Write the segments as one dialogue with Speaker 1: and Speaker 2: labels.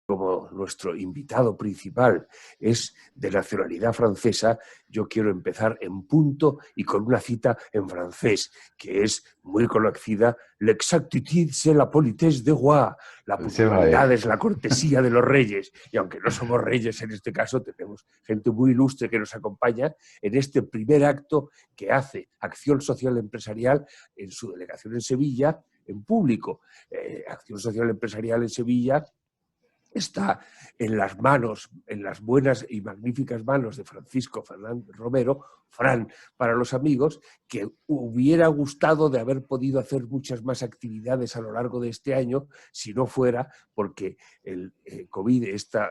Speaker 1: como nuestro invitado principal es de nacionalidad francesa, yo quiero empezar en punto y con una cita en francés, que es muy conocida: l'exactitude c'est la politesse de roi, la
Speaker 2: C'est vrai.
Speaker 1: puntualidad es la cortesía de los reyes. Y aunque no somos reyes en este caso, tenemos gente muy ilustre que nos acompaña en este primer acto que hace Acción Social Empresarial en su delegación en Sevilla, en público. Acción Social Empresarial en Sevilla está en las manos, en las buenas y magníficas manos de Francisco Fernández Romero, Fran para los amigos, que hubiera gustado de haber podido hacer muchas más actividades a lo largo de este año si no fuera porque el COVID, esta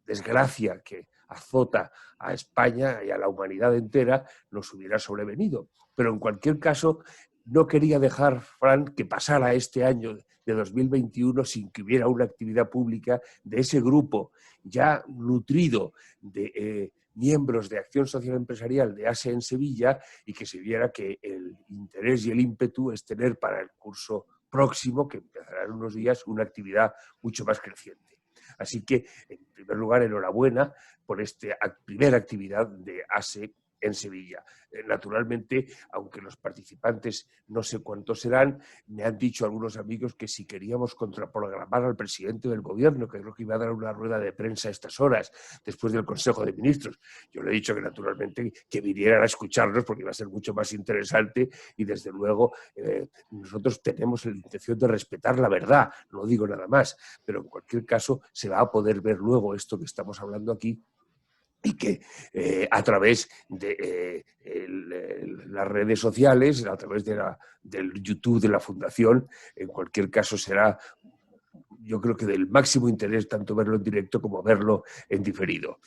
Speaker 1: desgracia que azota a España y a la humanidad entera, nos hubiera sobrevenido. Pero en cualquier caso, no quería dejar, Fran, que pasara este año de 2021 sin que hubiera una actividad pública de ese grupo ya nutrido de miembros de Acción Social Empresarial de ASE en Sevilla, y que se viera que el interés y el ímpetu es tener para el curso próximo, que empezará en unos días, una actividad mucho más creciente. Así que, en primer lugar, enhorabuena por esta primera actividad de ASE en Sevilla. Naturalmente, aunque los participantes no sé cuántos serán, me han dicho algunos amigos que si queríamos contraprogramar al presidente del gobierno, que creo que iba a dar una rueda de prensa a estas horas, después del Consejo de Ministros. Yo le he dicho que naturalmente que vinieran a escucharnos porque iba a ser mucho más interesante y desde luego nosotros tenemos la intención de respetar la verdad, no digo nada más, pero en cualquier caso se va a poder ver luego esto que estamos hablando aquí, y que a través de las redes sociales, a través del YouTube de la Fundación, en cualquier caso será, yo creo que del máximo interés tanto verlo en directo como verlo en diferido.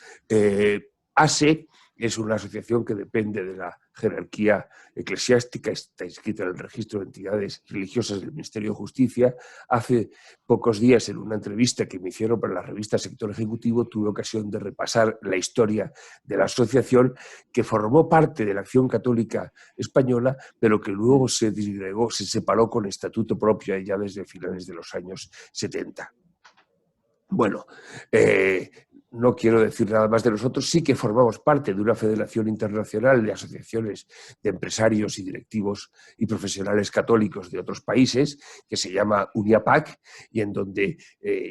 Speaker 1: ASE es una asociación que depende de la jerarquía eclesiástica, está inscrita en el registro de entidades religiosas del Ministerio de Justicia. Hace pocos días, en una entrevista que me hicieron para la revista Sector Ejecutivo, tuve ocasión de repasar la historia de la asociación, que formó parte de la Acción Católica Española, pero que luego se disgregó, se separó con estatuto propio ya desde finales de los años 70. Bueno, no quiero decir nada más de nosotros. Sí que formamos parte de una federación internacional de asociaciones de empresarios y directivos y profesionales católicos de otros países, que se llama UNIAPAC, y en donde,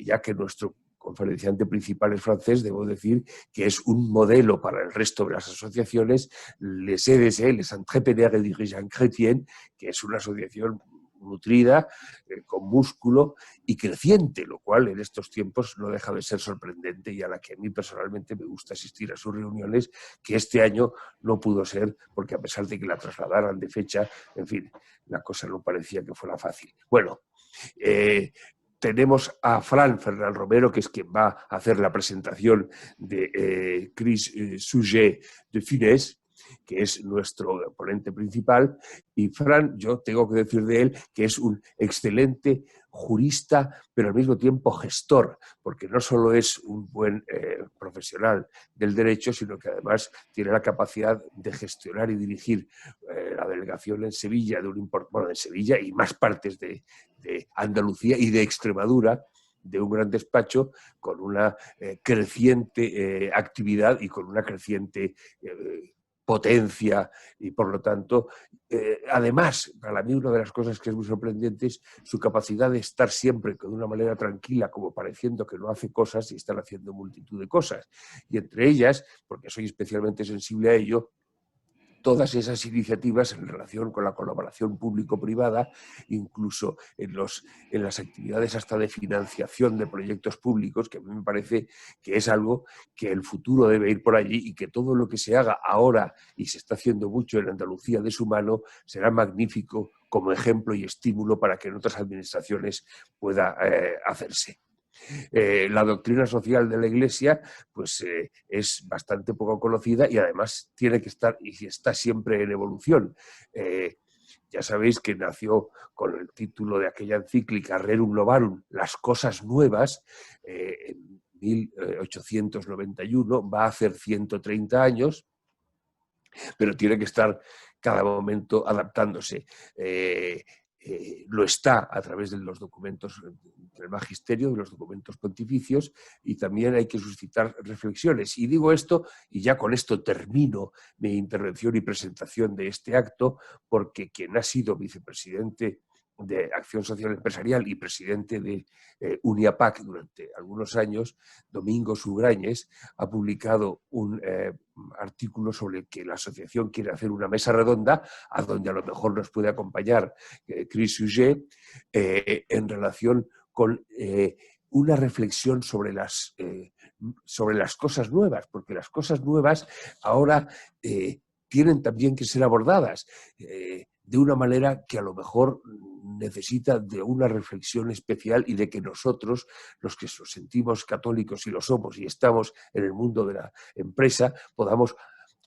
Speaker 1: ya que nuestro conferenciante principal es francés, debo decir que es un modelo para el resto de las asociaciones, les EDC, les Entrepreneurs et Dirigeants Chrétiens, que es una asociación nutrida, con músculo y creciente, lo cual en estos tiempos no deja de ser sorprendente, y a la que a mí personalmente me gusta asistir a sus reuniones, que este año no pudo ser porque, a pesar de que la trasladaran de fecha, en fin, la cosa no parecía que fuera fácil. Bueno, tenemos a Fran Fernández Romero, que es quien va a hacer la presentación de Chris Sujet de Funès, que es nuestro ponente principal. Y Fran, yo tengo que decir de él que es un excelente jurista, pero al mismo tiempo gestor, porque no solo es un buen profesional del derecho, sino que además tiene la capacidad de gestionar y dirigir la delegación en Sevilla, de Sevilla y más partes de Andalucía y de Extremadura, de un gran despacho con una creciente actividad y con una creciente potencia, y por lo tanto, además, para mí una de las cosas que es muy sorprendente es su capacidad de estar siempre de una manera tranquila, como pareciendo que no hace cosas, y estar haciendo multitud de cosas. Y entre ellas, porque soy especialmente sensible a ello, todas esas iniciativas en relación con la colaboración público-privada, incluso en las actividades hasta de financiación de proyectos públicos, que a mí me parece que es algo que el futuro debe ir por allí, y que todo lo que se haga ahora, y se está haciendo mucho en Andalucía de su mano, será magnífico como ejemplo y estímulo para que en otras administraciones pueda hacerse. La doctrina social de la Iglesia pues es bastante poco conocida, y además tiene que estar y está siempre en evolución. Ya sabéis que nació con el título de aquella encíclica Rerum Novarum, las cosas nuevas, en 1891, va a hacer 130 años, pero tiene que estar cada momento adaptándose. lo está a través de los documentos del magisterio, de los documentos pontificios, y también hay que suscitar reflexiones. Y digo esto, y ya con esto termino mi intervención y presentación de este acto, porque quien ha sido vicepresidente de Acción Social Empresarial y presidente de Uniapac durante algunos años, Domingo Sugrañes, ha publicado un artículo sobre que la asociación quiere hacer una mesa redonda, a donde a lo mejor nos puede acompañar Chris Sujet, en relación con una reflexión sobre las cosas nuevas, porque las cosas nuevas ahora tienen también que ser abordadas de una manera que a lo mejor necesita de una reflexión especial y de que nosotros, los que nos sentimos católicos y lo somos y estamos en el mundo de la empresa, podamos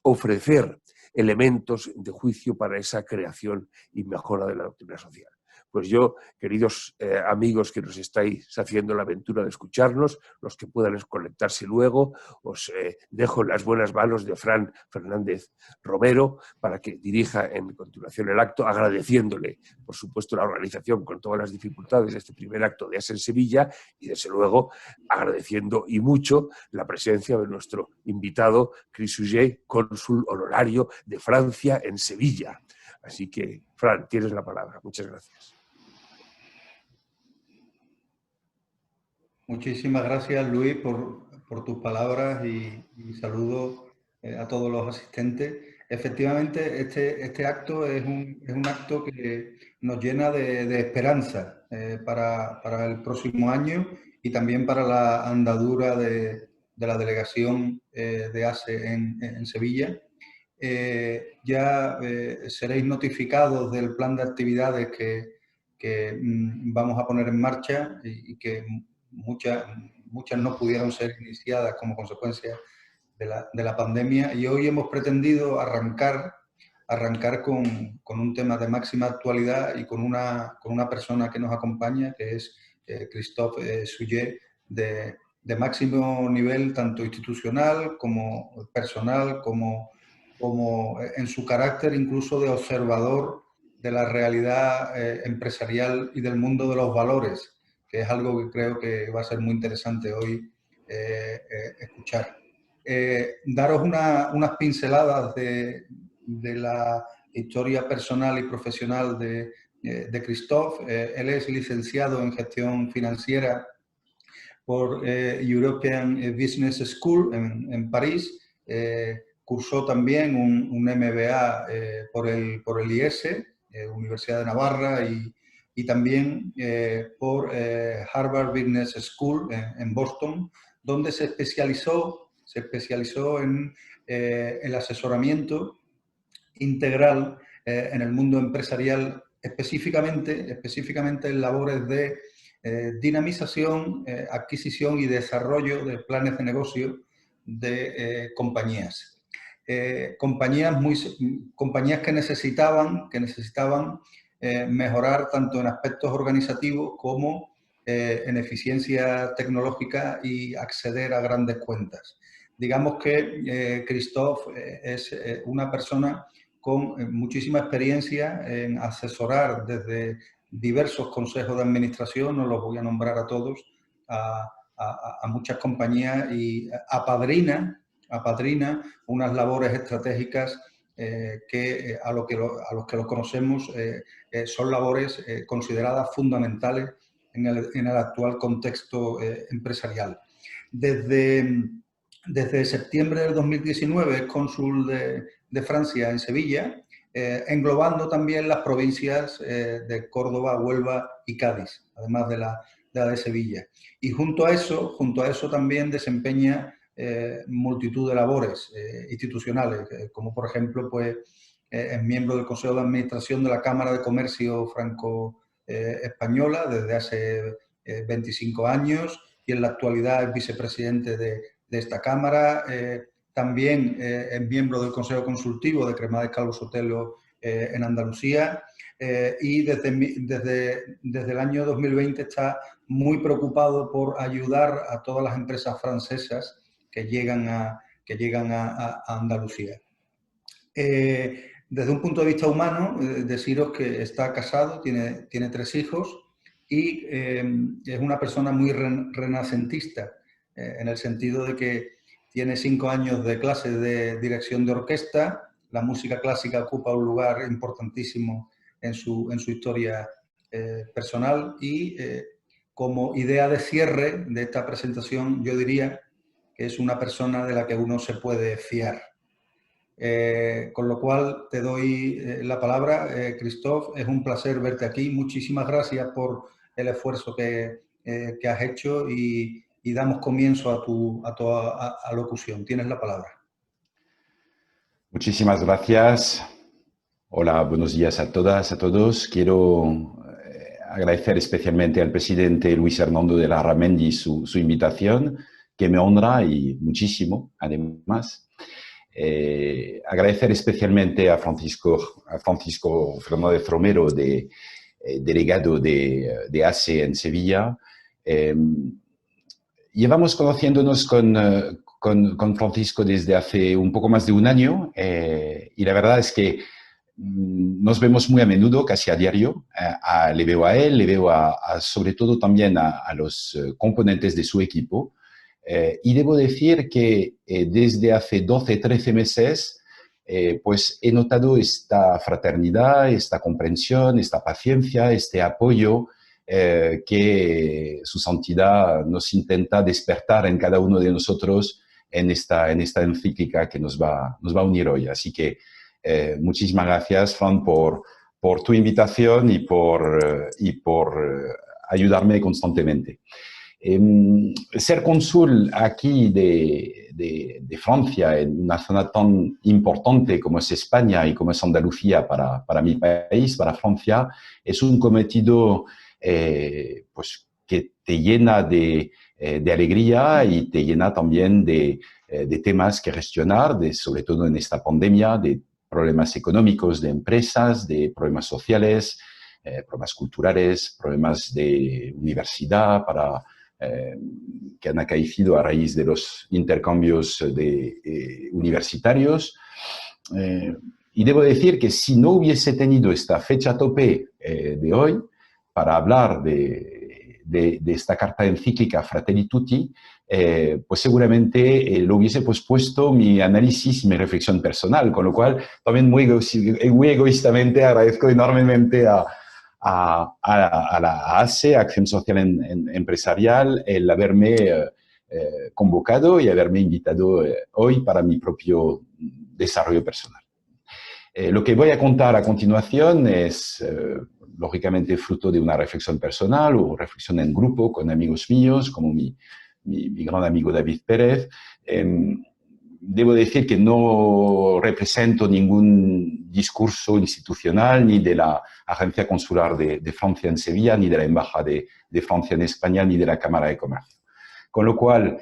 Speaker 1: ofrecer elementos de juicio para esa creación y mejora de la doctrina social. Pues yo, queridos amigos que nos estáis haciendo la aventura de escucharnos, los que puedan conectarse luego, os dejo en las buenas manos de Fran Fernández Romero para que dirija en continuación el acto, agradeciéndole, por supuesto, la organización con todas las dificultades de este primer acto de AS en Sevilla y, desde luego, agradeciendo y mucho la presencia de nuestro invitado, Chris Sujet, cónsul honorario de Francia en Sevilla. Así que, Fran, tienes la palabra. Muchas gracias.
Speaker 2: Muchísimas gracias, Luis, por tus palabras y saludo a todos los asistentes. Efectivamente, este acto es un acto que nos llena de esperanza para el próximo año y también para la andadura de la delegación de ASE en Sevilla. Ya seréis notificados del plan de actividades que vamos a poner en marcha y que muchas no pudieron ser iniciadas como consecuencia de la pandemia, y hoy hemos pretendido arrancar con un tema de máxima actualidad y con una persona que nos acompaña, que es Christophe Sujet, de máximo nivel, tanto institucional como personal, como en su carácter incluso de observador de la realidad empresarial y del mundo de los valores, que es algo que creo que va a ser muy interesante hoy escuchar. Daros unas pinceladas de la historia personal y profesional de Christophe. Él es licenciado en gestión financiera por European Business School en París. Cursó también un MBA por el IES, Universidad de Navarra, y también por Harvard Business School en Boston, donde se especializó en el asesoramiento integral en el mundo empresarial, específicamente en labores de dinamización, adquisición y desarrollo de planes de negocio de compañías. Compañías que necesitaban mejorar tanto en aspectos organizativos como en eficiencia tecnológica y acceder a grandes cuentas. Digamos que Christophe es una persona con muchísima experiencia en asesorar desde diversos consejos de administración, no los voy a nombrar a todos, a muchas compañías, y apadrina unas labores estratégicas que a los que lo conocemos son labores consideradas fundamentales en el actual contexto empresarial. Desde septiembre del 2019 es cónsul de Francia en Sevilla, englobando también las provincias de Córdoba, Huelva y Cádiz, además de la de Sevilla. Y junto a eso también desempeña multitud de labores institucionales, como por ejemplo pues, es miembro del Consejo de Administración de la Cámara de Comercio Franco-Española desde hace 25 años, y en la actualidad es vicepresidente de esta Cámara. También es miembro del Consejo Consultivo de Cremades Calvo Sotelo en Andalucía, y desde el año 2020 está muy preocupado por ayudar a todas las empresas francesas que llegan a Andalucía. desde un punto de vista humano, deciros que está casado, tiene 3 hijos y es una persona muy renacentista, en el sentido de que tiene 5 años de clases de dirección de orquesta. La música clásica ocupa un lugar importantísimo en su historia personal y como idea de cierre de esta presentación, yo diría que es una persona de la que uno se puede fiar. Con lo cual te doy la palabra, Christophe. Es un placer verte aquí. Muchísimas gracias por el esfuerzo que has hecho y damos comienzo a tu alocución. Tienes la palabra.
Speaker 3: Muchísimas gracias. Hola, buenos días a todas, a todos. Quiero agradecer especialmente al presidente Luis Hernando de Larramendi su invitación, que me honra y muchísimo, además. Agradecer especialmente a Francisco Fernández Romero, delegado de ACE en Sevilla. Llevamos conociéndonos con Francisco desde hace un poco más de un año y la verdad es que nos vemos muy a menudo, casi a diario. Le veo a él, le veo sobre todo también a los componentes de su equipo. Y debo decir que desde hace 12, 13 meses pues he notado esta fraternidad, esta comprensión, esta paciencia, este apoyo que su santidad nos intenta despertar en cada uno de nosotros en esta encíclica que nos va a unir hoy. Así que muchísimas gracias, Fran, por tu invitación y por ayudarme constantemente. Ser cónsul aquí de Francia, en una zona tan importante como es España y como es Andalucía para mi país, para Francia, es un cometido pues, que te llena de alegría y te llena también de temas que gestionar, sobre todo en esta pandemia, de problemas económicos de empresas, de problemas sociales, problemas culturales, problemas de universidad que han acaecido a raíz de los intercambios universitarios. Y debo decir que si no hubiese tenido esta fecha tope de hoy para hablar de esta carta encíclica Fratelli Tutti, pues seguramente lo hubiese pospuesto mi análisis y mi reflexión personal, con lo cual también muy egoístamente agradezco enormemente a la ACE, Acción Social Empresarial, el haberme convocado y haberme invitado hoy para mi propio desarrollo personal. Lo que voy a contar a continuación es, lógicamente, fruto de una reflexión personal o reflexión en grupo con amigos míos, como mi gran amigo David Pérez. Debo decir que no represento ningún discurso institucional ni de la Agencia Consular de Francia en Sevilla, ni de la Embajada de Francia en España, ni de la Cámara de Comercio. Con lo cual,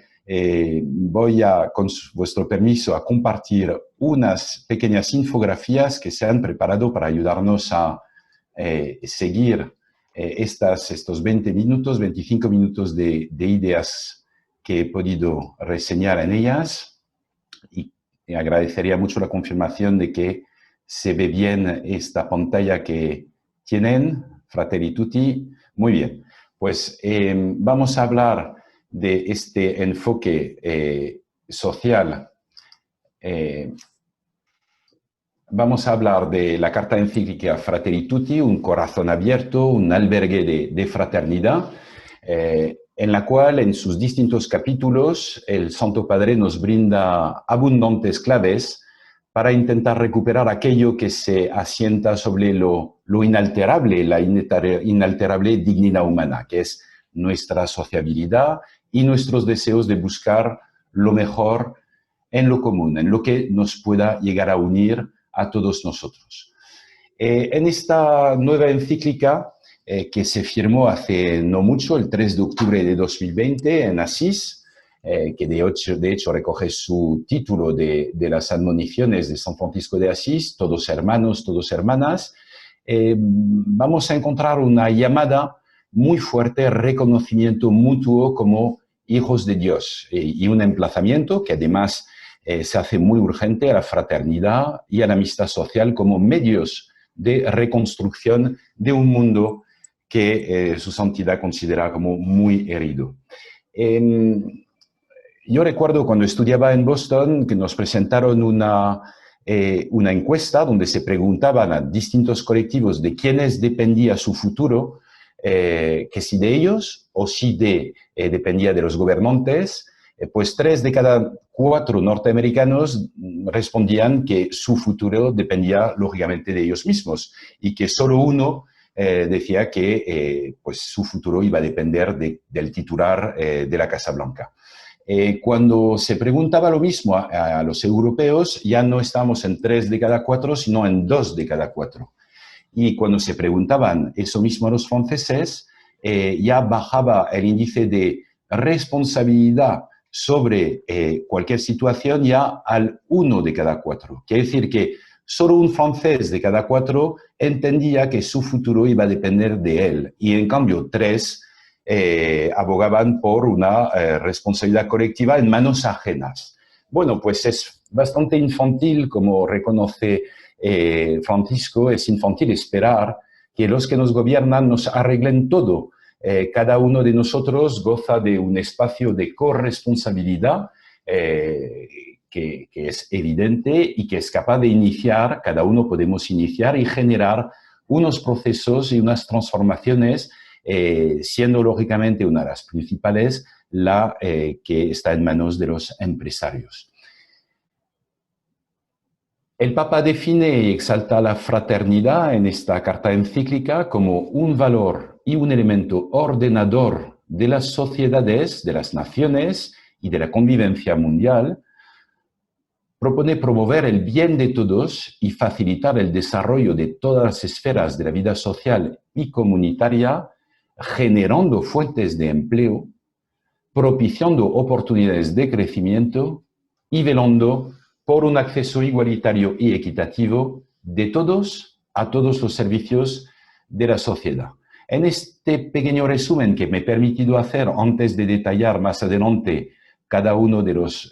Speaker 3: voy con vuestro permiso, a compartir unas pequeñas infografías que se han preparado para ayudarnos a seguir estos 20 minutos, 25 minutos de ideas que he podido reseñar en ellas. Y agradecería mucho la confirmación de que se ve bien esta pantalla que tienen, Fratelli Tutti. Muy bien, pues vamos a hablar de este enfoque social. Vamos a hablar de la carta encíclica Fratelli Tutti, un corazón abierto, un albergue de fraternidad, en la cual en sus distintos capítulos el Santo Padre nos brinda abundantes claves para intentar recuperar aquello que se asienta sobre lo inalterable, la inalterable dignidad humana, que es nuestra sociabilidad y nuestros deseos de buscar lo mejor en lo común, en lo que nos pueda llegar a unir a todos nosotros. En esta nueva encíclica, que se firmó hace no mucho, el 3 de octubre de 2020, en Asís, que de hecho recoge su título de las admoniciones de San Francisco de Asís, todos hermanos, todos hermanas, vamos a encontrar una llamada muy fuerte, reconocimiento mutuo como hijos de Dios, y un emplazamiento que además se hace muy urgente a la fraternidad y a la amistad social como medios de reconstrucción de un mundo que su santidad considera como muy herido. Yo recuerdo cuando estudiaba en Boston que nos presentaron una encuesta donde se preguntaban a distintos colectivos de quiénes dependía su futuro, que si de ellos o si dependía de los gobernantes. Pues 3 de cada 4 norteamericanos respondían que su futuro dependía lógicamente de ellos mismos y que solo uno decía que pues su futuro iba a depender del titular de la Casa Blanca. Cuando se preguntaba lo mismo a los europeos, ya no estábamos en 3 de cada 4, sino en 2 de cada 4. Y cuando se preguntaban eso mismo a los franceses, ya bajaba el índice de responsabilidad sobre cualquier situación ya al 1 de cada 4. Quiere decir que solo un francés de cada 4 entendía que su futuro iba a depender de él. Y en cambio 3 abogaban por una responsabilidad colectiva en manos ajenas. Bueno, pues es bastante infantil, como reconoce Francisco, es infantil esperar que los que nos gobiernan nos arreglen todo. Cada uno de nosotros goza de un espacio de corresponsabilidad que es evidente y que es capaz de iniciar, cada uno podemos iniciar y generar unos procesos y unas transformaciones, siendo lógicamente una de las principales la que está en manos de los empresarios. El Papa define y exalta la fraternidad en esta carta encíclica como un valor y un elemento ordenador de las sociedades, de las naciones y de la convivencia mundial. Propone promover el bien de todos y facilitar el desarrollo de todas las esferas de la vida social y comunitaria, generando fuentes de empleo, propiciando oportunidades de crecimiento y velando por un acceso igualitario y equitativo de todos a todos los servicios de la sociedad. En este pequeño resumen que me he permitido hacer antes de detallar más adelante cada uno de los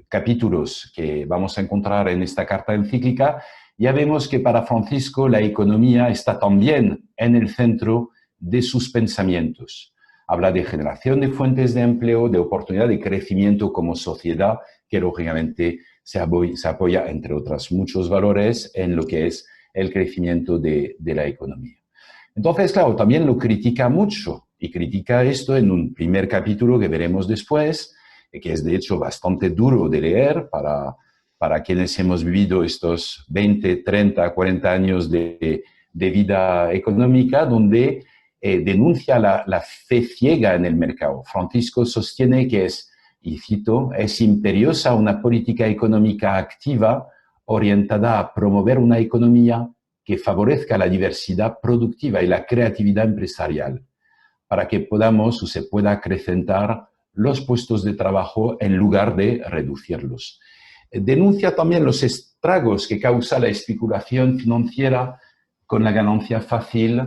Speaker 3: capítulos que vamos a encontrar en esta carta encíclica, ya vemos que para Francisco la economía está también en el centro de sus pensamientos. Habla de generación de fuentes de empleo, de oportunidad de crecimiento como sociedad, que lógicamente se apoya, entre otros muchos valores, en lo que es el crecimiento de la economía. Entonces, claro, también lo critica mucho, y critica esto en un primer capítulo que veremos después, que es de hecho bastante duro de leer para quienes hemos vivido estos 20, 30, 40 años de vida económica, donde denuncia la fe ciega en el mercado. Francisco sostiene que es, y cito, es imperiosa una política económica activa orientada a promover una economía que favorezca la diversidad productiva y la creatividad empresarial, para que podamos o se pueda acrecentar los puestos de trabajo en lugar de reducirlos. Denuncia también los estragos que causa la especulación financiera con la ganancia fácil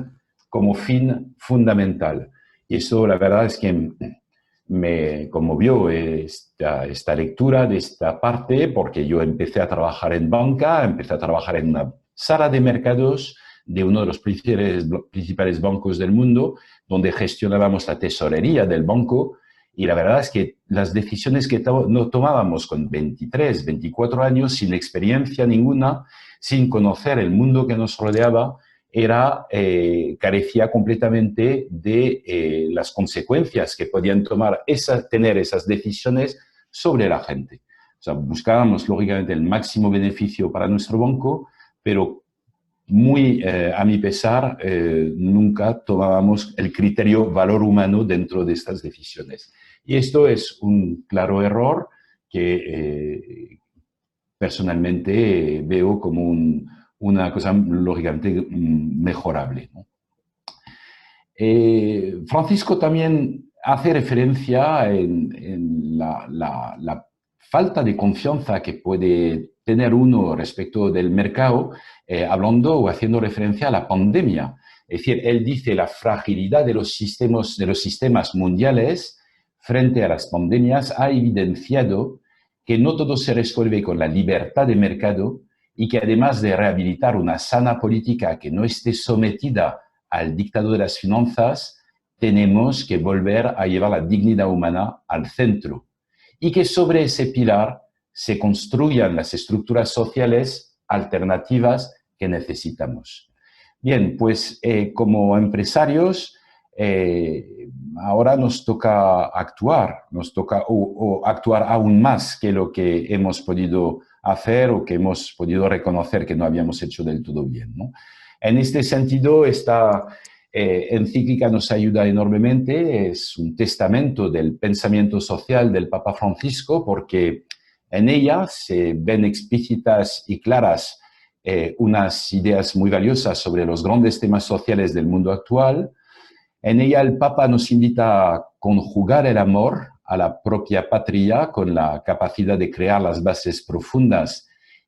Speaker 3: como fin fundamental. Y eso, la verdad, es que me conmovió esta lectura de esta parte, porque yo empecé a trabajar en banca, empecé a trabajar en una sala de mercados de uno de los principales bancos del mundo, donde gestionábamos la tesorería del banco, y la verdad es que las decisiones que no tomábamos con 23, 24 años, sin experiencia ninguna, sin conocer el mundo que nos rodeaba, carecía completamente de las consecuencias que podían tener esas decisiones sobre la gente. O sea, buscábamos lógicamente el máximo beneficio para nuestro banco, pero muy a mi pesar, nunca tomábamos el criterio valor humano dentro de estas decisiones. Y esto es un claro error que personalmente veo como una cosa lógicamente mejorable, ¿no? Francisco también hace referencia en la falta de confianza que puede tener uno respecto del mercado, hablando o haciendo referencia a la pandemia. Es decir, él dice la fragilidad de los sistemas mundiales frente a las pandemias ha evidenciado que no todo se resuelve con la libertad de mercado y que además de rehabilitar una sana política que no esté sometida al dictado de las finanzas, tenemos que volver a llevar la dignidad humana al centro y que sobre ese pilar se construyan las estructuras sociales alternativas que necesitamos. Bien, pues como empresarios, ahora nos toca actuar, o actuar aún más que lo que hemos podido hacer o que hemos podido reconocer que no habíamos hecho del todo bien, ¿no? En este sentido, esta encíclica nos ayuda enormemente, es un testamento del pensamiento social del Papa Francisco, porque en ella se ven explícitas y claras unas ideas muy valiosas sobre los grandes temas sociales del mundo actual. En ella el Papa nos invita a conjugar el amor a la propia patria con la capacidad de crear las bases profundas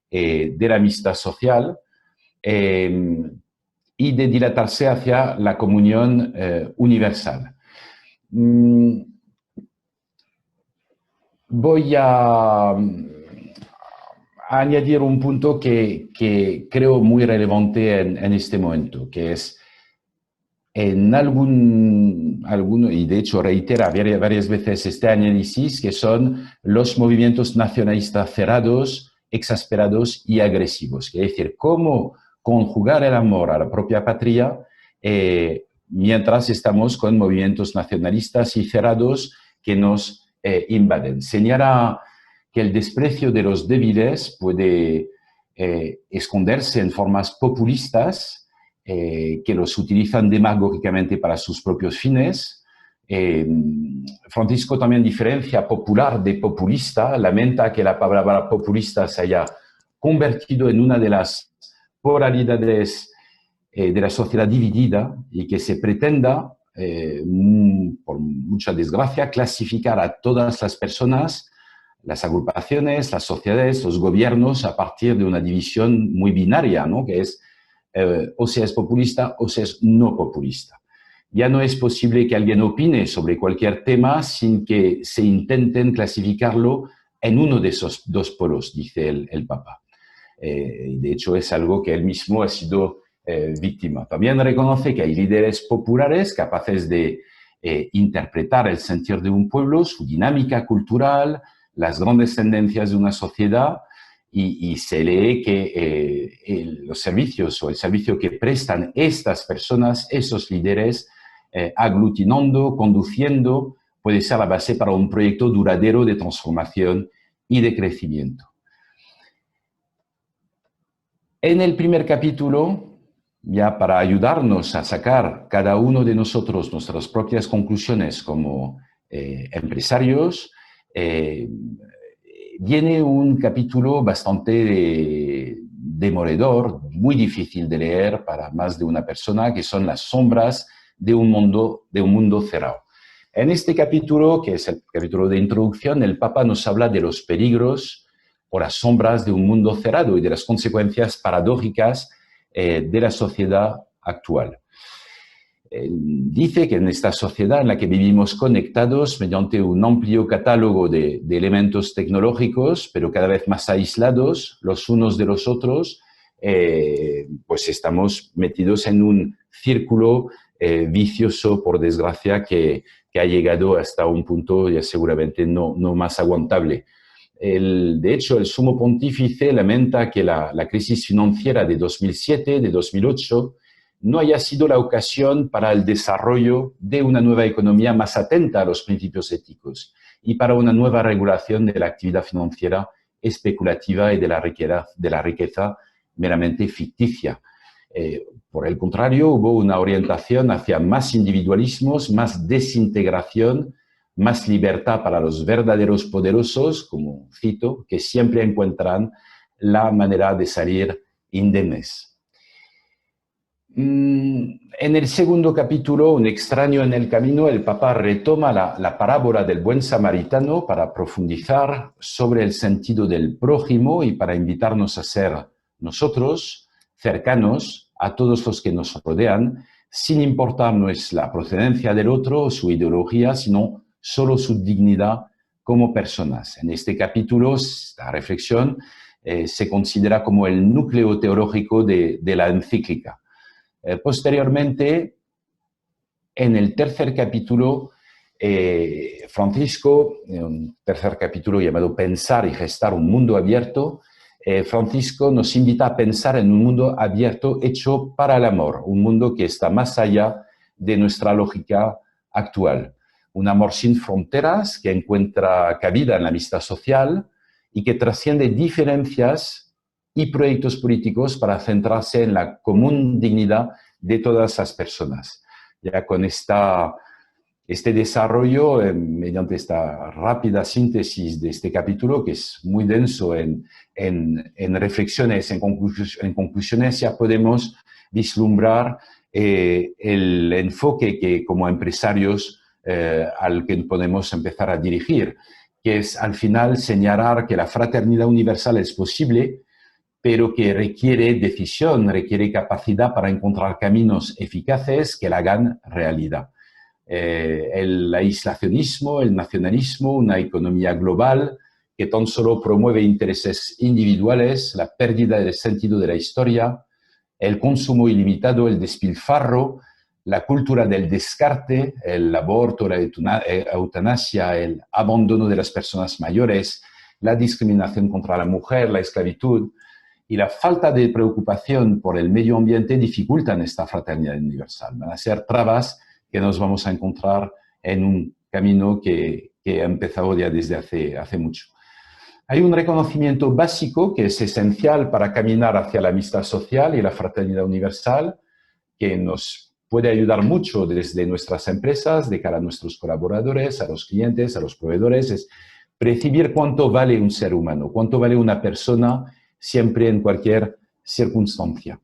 Speaker 3: de la amistad social y de dilatarse hacia la comunión universal. Voy a añadir un punto que creo muy relevante en este momento, que es en alguno, y de hecho reitera varias veces este análisis, que son los movimientos nacionalistas cerrados, exasperados y agresivos. Es decir, cómo conjugar el amor a la propia patria mientras estamos con movimientos nacionalistas y cerrados que nos invaden. Señala que el desprecio de los débiles puede esconderse en formas populistas que los utilizan demagógicamente para sus propios fines. Francisco también diferencia popular de populista, lamenta que la palabra populista se haya convertido en una de las polaridades de la sociedad dividida y que se pretenda, por mucha desgracia, clasificar a todas las personas, las agrupaciones, las sociedades, los gobiernos a partir de una división muy binaria, ¿no? Que es o sea es populista o sea es no populista. Ya no es posible que alguien opine sobre cualquier tema sin que se intenten clasificarlo en uno de esos dos polos, dice el Papa. De hecho, es algo que él mismo ha sido víctima. También reconoce que hay líderes populares capaces de interpretar el sentir de un pueblo, su dinámica cultural, las grandes tendencias de una sociedad, y se lee que los servicios o el servicio que prestan estas personas, esos líderes, aglutinando, conduciendo, puede ser la base para un proyecto duradero de transformación y de crecimiento. En el primer capítulo, ya para ayudarnos a sacar cada uno de nosotros nuestras propias conclusiones como empresarios, viene un capítulo bastante demoledor, muy difícil de leer para más de una persona, que son las sombras de un mundo cerrado. En este capítulo, que es el capítulo de introducción, el Papa nos habla de los peligros o las sombras de un mundo cerrado y de las consecuencias paradójicas de la sociedad actual. Dice que en esta sociedad en la que vivimos conectados mediante un amplio catálogo de elementos tecnológicos, pero cada vez más aislados los unos de los otros, pues estamos metidos en un círculo vicioso, por desgracia, que ha llegado hasta un punto ya seguramente no más aguantable. De hecho, el Sumo Pontífice lamenta que la crisis financiera de 2007, de 2008, no haya sido la ocasión para el desarrollo de una nueva economía más atenta a los principios éticos y para una nueva regulación de la actividad financiera especulativa y de la riqueza meramente ficticia. Por el contrario, hubo una orientación hacia más individualismos, más desintegración, más libertad para los verdaderos poderosos, como cito, que siempre encuentran la manera de salir indemnes. En el segundo capítulo, Un extraño en el camino, el Papa retoma la parábola del buen samaritano para profundizar sobre el sentido del prójimo y para invitarnos a ser nosotros cercanos a todos los que nos rodean, sin importarnos la procedencia del otro o su ideología, sino solo su dignidad como personas. En este capítulo, la reflexión se considera como el núcleo teológico de la encíclica. Posteriormente, en el tercer capítulo, Francisco, un tercer capítulo llamado Pensar y gestar un mundo abierto, Francisco nos invita a pensar en un mundo abierto hecho para el amor, un mundo que está más allá de nuestra lógica actual. Un amor sin fronteras que encuentra cabida en la amistad social y que trasciende diferencias y proyectos políticos para centrarse en la común dignidad de todas las personas. Ya con este desarrollo, mediante esta rápida síntesis de este capítulo, que es muy denso en reflexiones, en conclusiones, ya podemos vislumbrar el enfoque que como empresarios al que podemos empezar a dirigir, que es al final señalar que la fraternidad universal es posible, pero que requiere decisión, requiere capacidad para encontrar caminos eficaces que la hagan realidad. El aislacionismo, el nacionalismo, una economía global que tan solo promueve intereses individuales, la pérdida del sentido de la historia, el consumo ilimitado, el despilfarro, la cultura del descarte, el aborto, la eutanasia, el abandono de las personas mayores, la discriminación contra la mujer, la esclavitud y la falta de preocupación por el medio ambiente dificultan esta fraternidad universal. Van a ser trabas que nos vamos a encontrar en un camino que ha empezado ya desde hace mucho. Hay un reconocimiento básico que es esencial para caminar hacia la amistad social y la fraternidad universal, que nos puede ayudar mucho desde nuestras empresas, de cara a nuestros colaboradores, a los clientes, a los proveedores, es percibir cuánto vale un ser humano, cuánto vale una persona siempre en cualquier circunstancia.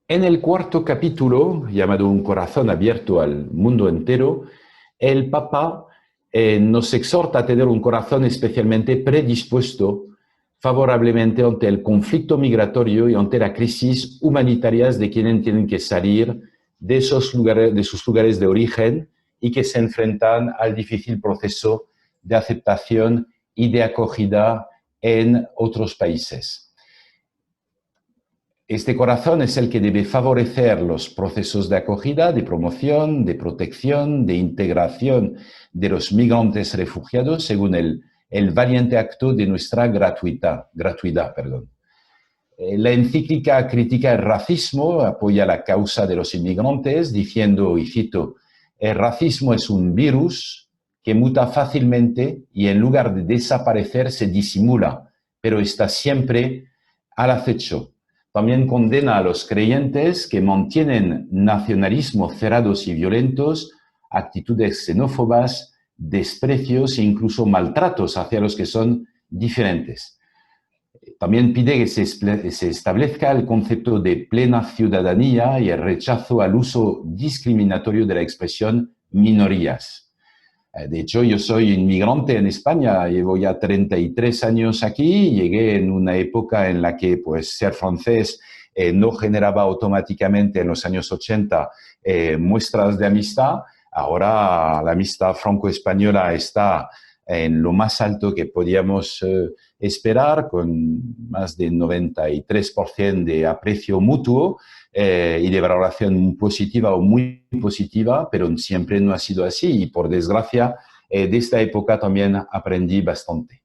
Speaker 3: En el cuarto capítulo, llamado Un corazón abierto al mundo entero, el Papa nos exhorta a tener un corazón especialmente predispuesto favorablemente ante el conflicto migratorio y ante la crisis humanitarias de quienes tienen que salir de sus lugares de origen y que se enfrentan al difícil proceso de aceptación y de acogida en otros países. Este corazón es el que debe favorecer los procesos de acogida, de promoción, de protección, de integración de los migrantes refugiados según el valiente acto de nuestra gratuidad. La encíclica critica el racismo, apoya la causa de los inmigrantes, diciendo, y cito, el racismo es un virus que muta fácilmente y en lugar de desaparecer se disimula, pero está siempre al acecho. También condena a los creyentes que mantienen nacionalismos cerrados y violentos, actitudes xenófobas, desprecios e incluso maltratos hacia los que son diferentes. También pide que se establezca el concepto de plena ciudadanía y el rechazo al uso discriminatorio de la expresión minorías. De hecho, yo soy inmigrante en España, llevo ya 33 años aquí, llegué en una época en la que pues, ser francés no generaba automáticamente en los años 80 muestras de amistad. Ahora la amistad franco-española está en lo más alto que podíamos esperar, con más de 93% de aprecio mutuo y de valoración positiva o muy positiva, pero siempre no ha sido así y por desgracia de esta época también aprendí bastante.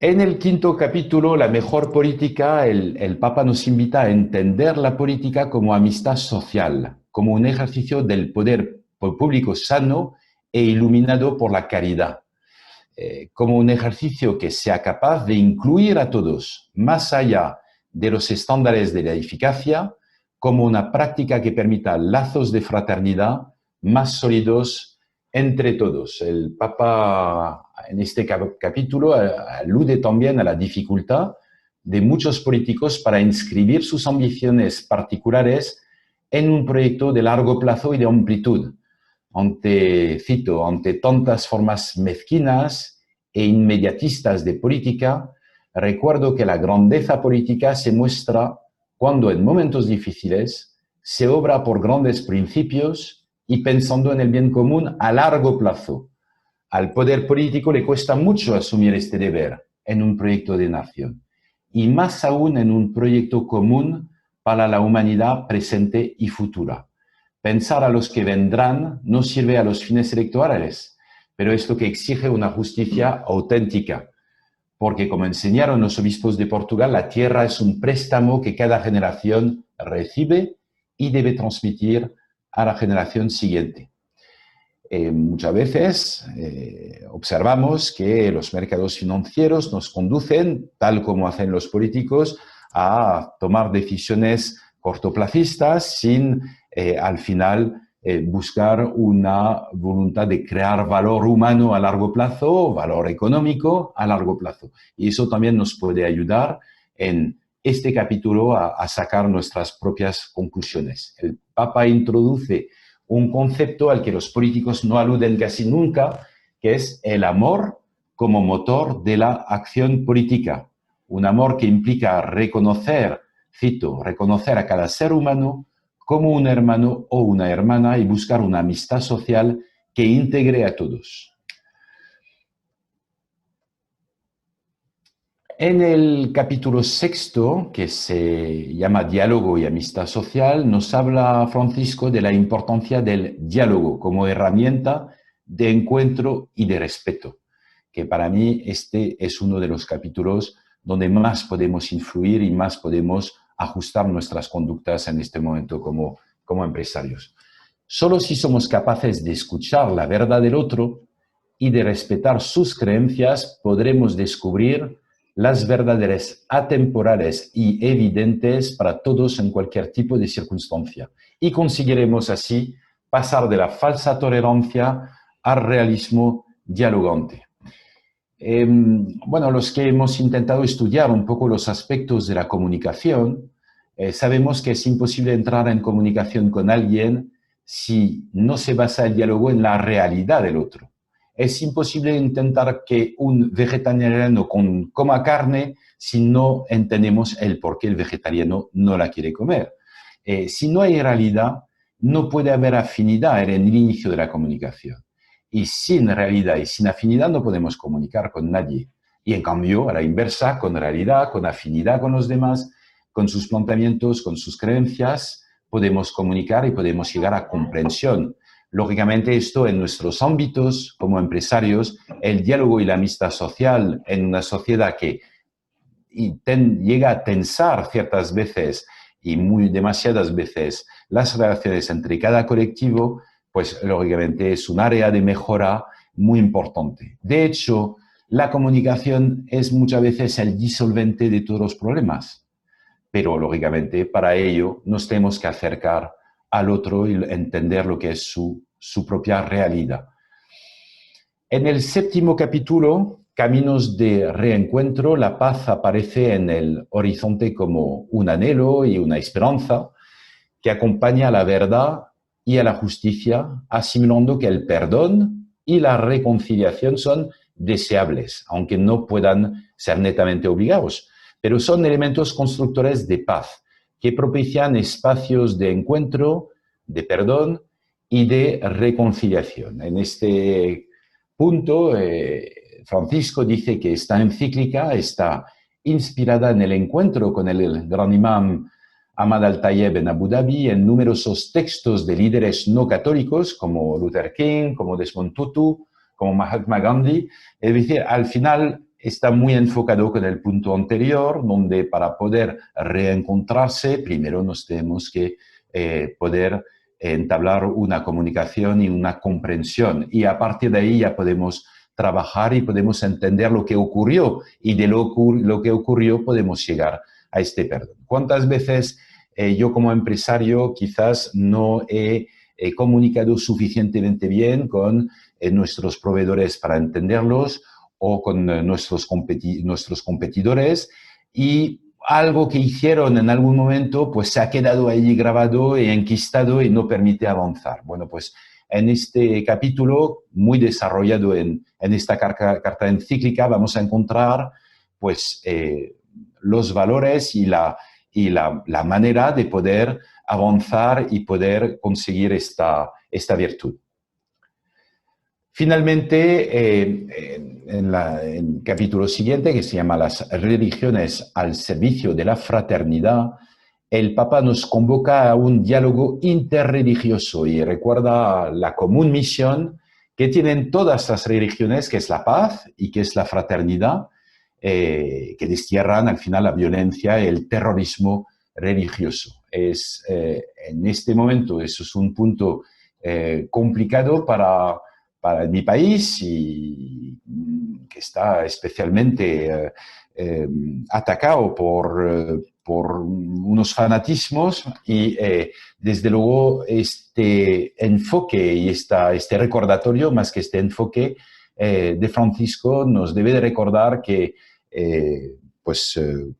Speaker 3: En el quinto capítulo, La mejor política, el Papa nos invita a entender la política como amistad social, como un ejercicio del poder público sano e iluminado por la caridad, como un ejercicio que sea capaz de incluir a todos, más allá de los estándares de la eficacia, como una práctica que permita lazos de fraternidad más sólidos entre todos. El Papa en este capítulo alude también a la dificultad de muchos políticos para inscribir sus ambiciones particulares en un proyecto de largo plazo y de amplitud. Ante tantas formas mezquinas e inmediatistas de política, recuerdo que la grandeza política se muestra cuando en momentos difíciles se obra por grandes principios y pensando en el bien común a largo plazo. Al poder político le cuesta mucho asumir este deber en un proyecto de nación, y más aún en un proyecto común para la humanidad presente y futura. Pensar a los que vendrán no sirve a los fines electorales, pero es lo que exige una justicia auténtica, porque como enseñaron los obispos de Portugal, la tierra es un préstamo que cada generación recibe y debe transmitir a la generación siguiente. Muchas veces observamos que los mercados financieros nos conducen, tal como hacen los políticos, a tomar decisiones cortoplacistas sin al final buscar una voluntad de crear valor humano a largo plazo, valor económico a largo plazo. Y eso también nos puede ayudar en este capítulo a sacar nuestras propias conclusiones. El Papa introduce un concepto al que los políticos no aluden casi nunca, que es el amor como motor de la acción política. Un amor que implica reconocer, cito, reconocer a cada ser humano como un hermano o una hermana y buscar una amistad social que integre a todos. En el capítulo 6, que se llama Diálogo y Amistad Social, nos habla Francisco de la importancia del diálogo como herramienta de encuentro y de respeto, que para mí este es uno de los capítulos donde más podemos influir y más podemos ajustar nuestras conductas en este momento como empresarios. Solo si somos capaces de escuchar la verdad del otro y de respetar sus creencias, podremos descubrir las verdades atemporales y evidentes para todos en cualquier tipo de circunstancia. Y conseguiremos así pasar de la falsa tolerancia al realismo dialogante. Bueno, los que hemos intentado estudiar un poco los aspectos de la comunicación, sabemos que es imposible entrar en comunicación con alguien si no se basa el diálogo en la realidad del otro. Es imposible intentar que un vegetariano coma carne si no entendemos el por qué el vegetariano no la quiere comer. Si no hay realidad, no puede haber afinidad en el inicio de la comunicación. Y sin realidad y sin afinidad no podemos comunicar con nadie. Y en cambio, a la inversa, con realidad, con afinidad con los demás, con sus planteamientos, con sus creencias, podemos comunicar y podemos llegar a comprensión. Lógicamente, esto en nuestros ámbitos como empresarios, el diálogo y la amistad social en una sociedad que llega a tensar ciertas veces y demasiadas veces las relaciones entre cada colectivo, pues lógicamente es un área de mejora muy importante. De hecho, la comunicación es muchas veces el disolvente de todos los problemas, pero lógicamente para ello nos tenemos que acercar al otro y entender lo que es su propia realidad. En el 7º capítulo, Caminos de Reencuentro, la paz aparece en el horizonte como un anhelo y una esperanza que acompaña a la verdad y a la justicia, asimilando que el perdón y la reconciliación son deseables, aunque no puedan ser netamente obligados, pero son elementos constructores de paz que propician espacios de encuentro, de perdón y de reconciliación. En este punto, Francisco dice que esta encíclica está inspirada en el encuentro con el gran imam Ahmad al-Tayeb en Abu Dhabi, en numerosos textos de líderes no católicos como Luther King, como Desmond Tutu, como Mahatma Gandhi. Es decir, al final está muy enfocado con el punto anterior, donde para poder reencontrarse, primero nos tenemos que poder entablar una comunicación y una comprensión. Y a partir de ahí ya podemos trabajar y podemos entender lo que ocurrió, y de lo que ocurrió podemos llegar a este perdón. ¿Cuántas veces yo como empresario quizás no he comunicado suficientemente bien con nuestros proveedores para entenderlos o con nuestros competidores, y algo que hicieron en algún momento pues se ha quedado ahí grabado y enquistado y no permite avanzar? Bueno, pues en este capítulo, muy desarrollado en esta carta encíclica, vamos a encontrar pues los valores y la manera de poder avanzar y poder conseguir esta virtud. Finalmente, en el capítulo siguiente, que se llama Las religiones al servicio de la fraternidad, el Papa nos convoca a un diálogo interreligioso y recuerda la común misión que tienen todas las religiones, que es la paz y que es la fraternidad, que destierran al final la violencia y el terrorismo religioso. En este momento eso es un punto complicado para mi país y que está especialmente atacado por unos fanatismos y desde luego este enfoque y este recordatorio, más que este enfoque de Francisco, nos debe de recordar que,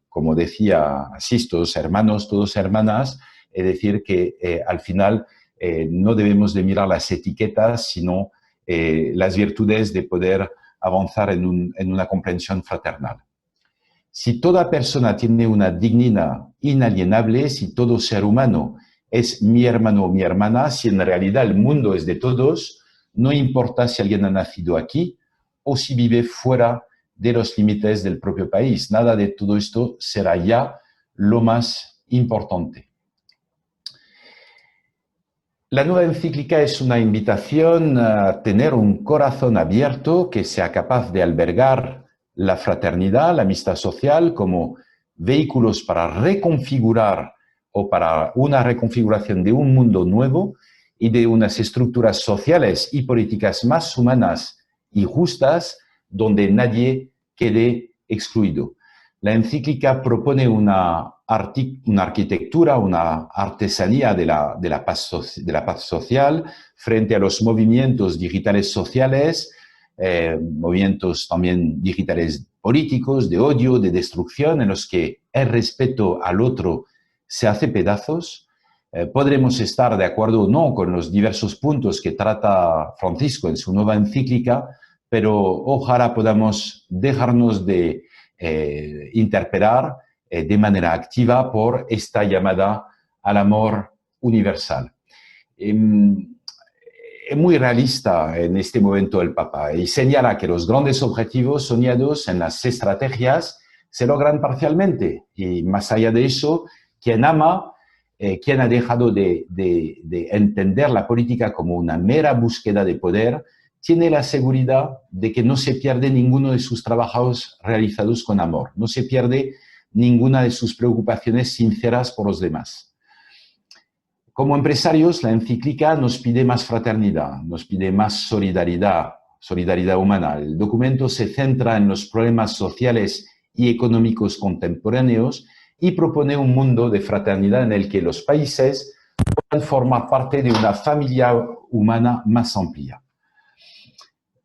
Speaker 3: como decía Sistos, hermanos, todos hermanas, es decir, que al final no debemos de mirar las etiquetas, sino las virtudes de poder avanzar en una comprensión fraternal. Si toda persona tiene una dignidad inalienable, si todo ser humano es mi hermano o mi hermana, si en realidad el mundo es de todos, no importa si alguien ha nacido aquí o si vive fuera de los límites del propio país. Nada de todo esto será ya lo más importante. La nueva encíclica es una invitación a tener un corazón abierto que sea capaz de albergar la fraternidad, la amistad social como vehículos para reconfigurar o para una reconfiguración de un mundo nuevo y de unas estructuras sociales y políticas más humanas y justas donde nadie quede excluido. La encíclica propone una arquitectura, una artesanía de la paz social frente a los movimientos digitales sociales, movimientos también digitales políticos, de odio, de destrucción, en los que el respeto al otro se hace pedazos. Podremos estar de acuerdo o no con los diversos puntos que trata Francisco en su nueva encíclica, pero ojalá podamos dejarnos de interpelar de manera activa por esta llamada al amor universal. Es muy realista en este momento el Papa y señala que los grandes objetivos soñados en las estrategias se logran parcialmente y más allá de eso, quien ama, quien ha dejado de entender la política como una mera búsqueda de poder, tiene la seguridad de que no se pierde ninguno de sus trabajos realizados con amor, no se pierde ninguna de sus preocupaciones sinceras por los demás. Como empresarios, la encíclica nos pide más fraternidad, nos pide más solidaridad humana. El documento se centra en los problemas sociales y económicos contemporáneos y propone un mundo de fraternidad en el que los países puedan formar parte de una familia humana más amplia.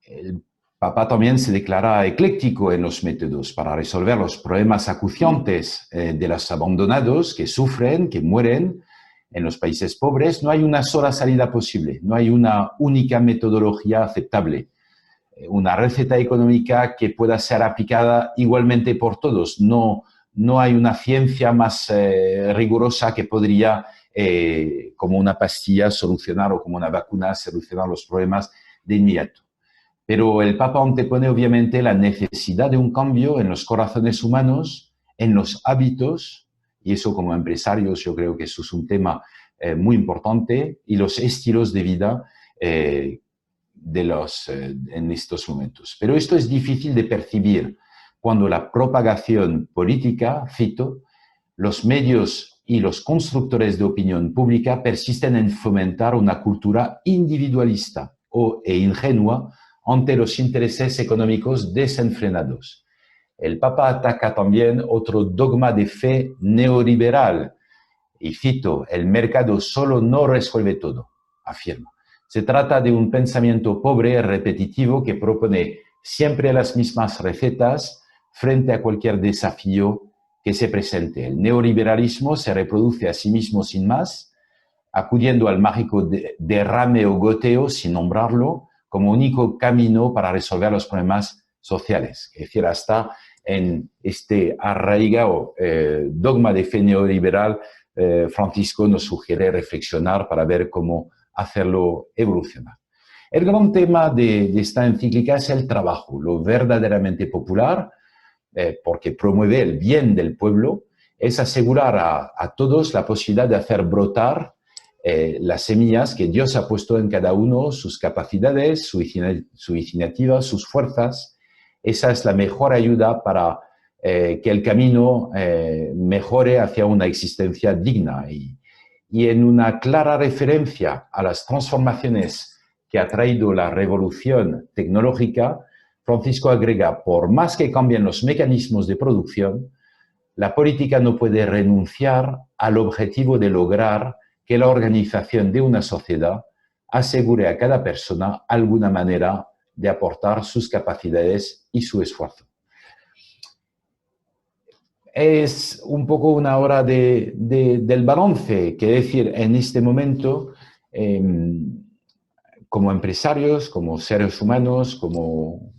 Speaker 3: El Papa también se declara ecléctico en los métodos para resolver los problemas acuciantes de los abandonados que sufren, que mueren en los países pobres. No hay una sola salida posible, no hay una única metodología aceptable, una receta económica que pueda ser aplicada igualmente por todos. No hay una ciencia más rigurosa que podría, como una pastilla, solucionar o como una vacuna, solucionar los problemas de inmediato. Pero el Papa antepone obviamente la necesidad de un cambio en los corazones humanos, en los hábitos, y eso como empresarios yo creo que eso es un tema muy importante, y los estilos de vida en estos momentos. Pero esto es difícil de percibir cuando la propagación política, cito, los medios y los constructores de opinión pública persisten en fomentar una cultura individualista e ingenua ante los intereses económicos desenfrenados. El Papa ataca también otro dogma de fe neoliberal y cito, el mercado solo no resuelve todo, afirma. Se trata de un pensamiento pobre y repetitivo que propone siempre las mismas recetas frente a cualquier desafío que se presente. El neoliberalismo se reproduce a sí mismo sin más, acudiendo al mágico derrame o goteo sin nombrarlo, como único camino para resolver los problemas sociales. Es decir, hasta en este arraigado dogma de fe neoliberal Francisco nos sugiere reflexionar para ver cómo hacerlo evolucionar. El gran tema de esta encíclica es el trabajo, lo verdaderamente popular, porque promueve el bien del pueblo, es asegurar a todos la posibilidad de hacer brotar las semillas que Dios ha puesto en cada uno, sus capacidades, su iniciativa, sus fuerzas. Esa es la mejor ayuda para que el camino mejore hacia una existencia digna. Y en una clara referencia a las transformaciones que ha traído la revolución tecnológica, Francisco agrega, por más que cambien los mecanismos de producción, la política no puede renunciar al objetivo de lograr que la organización de una sociedad asegure a cada persona alguna manera de aportar sus capacidades y su esfuerzo. Es un poco una hora del balance, que decir, en este momento, como empresarios, como seres humanos, como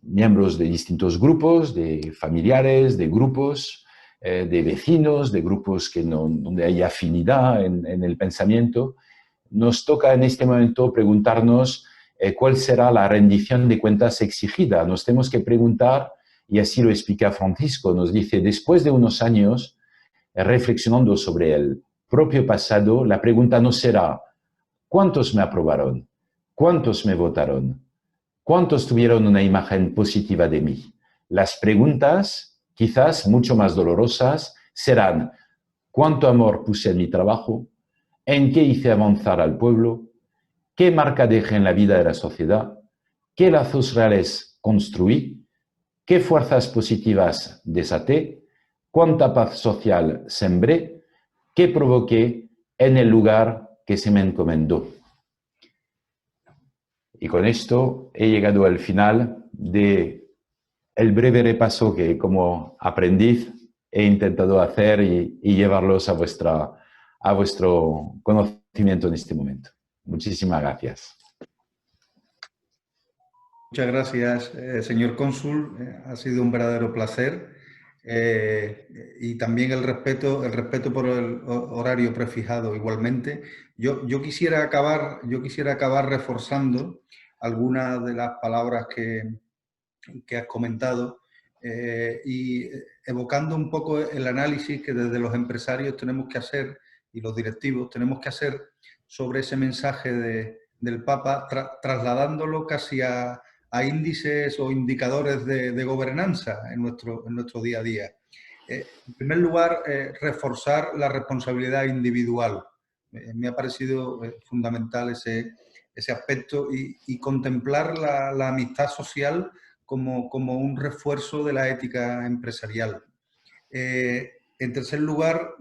Speaker 3: miembros de distintos grupos, de familiares, de grupos, de vecinos, de grupos donde hay afinidad en el pensamiento, nos toca en este momento preguntarnos cuál será la rendición de cuentas exigida. Nos tenemos que preguntar, y así lo explica Francisco, nos dice, después de unos años reflexionando sobre el propio pasado, la pregunta no será ¿cuántos me aprobaron? ¿Cuántos me votaron? ¿Cuántos tuvieron una imagen positiva de mí? Las preguntas, quizás mucho más dolorosas, serán ¿cuánto amor puse en mi trabajo? ¿En qué hice avanzar al pueblo? ¿Qué marca dejé en la vida de la sociedad? ¿Qué lazos reales construí? ¿Qué fuerzas positivas desaté? ¿Cuánta paz social sembré? ¿Qué provoqué en el lugar que se me encomendó? Y con esto he llegado al final del breve repaso que como aprendiz he intentado hacer y llevarlos a vuestro conocimiento en este momento. Muchísimas gracias.
Speaker 2: Muchas gracias, señor cónsul. Ha sido un verdadero placer. Y también el respeto por el horario prefijado igualmente. Yo quisiera acabar reforzando algunas de las palabras que has comentado y evocando un poco el análisis que desde los empresarios tenemos que hacer y los directivos tenemos que hacer sobre ese mensaje del Papa, trasladándolo casi a índices o indicadores de gobernanza en nuestro día a día. En primer lugar, reforzar la responsabilidad individual. Me ha parecido fundamental ese aspecto y contemplar la amistad social como un refuerzo de la ética empresarial. En tercer lugar,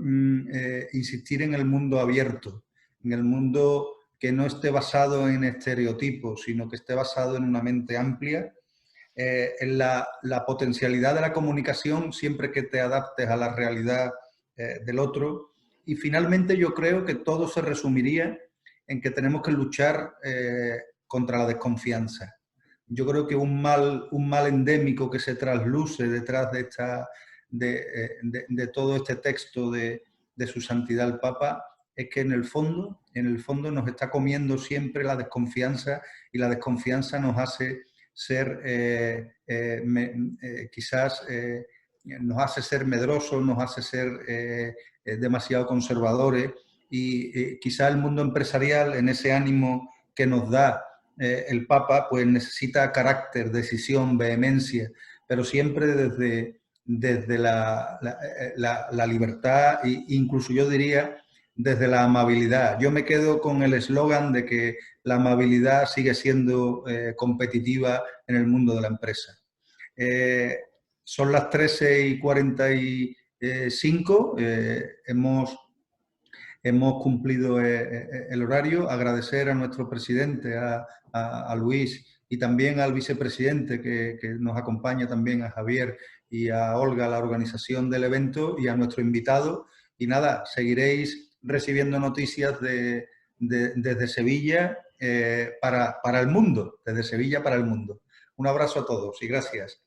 Speaker 2: insistir en el mundo abierto, en el mundo que no esté basado en estereotipos, sino que esté basado en una mente amplia, en la potencialidad de la comunicación siempre que te adaptes a la realidad del otro. Y finalmente yo creo que todo se resumiría en que tenemos que luchar contra la desconfianza. Yo creo que un mal endémico que se trasluce detrás de todo este texto de su santidad el Papa es que en el fondo nos está comiendo siempre la desconfianza, y la desconfianza nos hace ser quizás nos hace ser medrosos, nos hace ser demasiado conservadores, y quizás el mundo empresarial, en ese ánimo que nos da el Papa, pues necesita carácter, decisión, vehemencia, pero siempre desde la libertad e incluso yo diría desde la amabilidad. Yo me quedo con el eslogan de que la amabilidad sigue siendo competitiva en el mundo de la empresa. Son las 13:45, hemos cumplido el horario. Agradecer a nuestro presidente, a Luis, y también al vicepresidente que nos acompaña también, a Javier y a Olga, la organización del evento, y a nuestro invitado. Y nada, seguiréis recibiendo noticias desde Sevilla para el mundo, desde Sevilla para el mundo. Un abrazo a todos y gracias.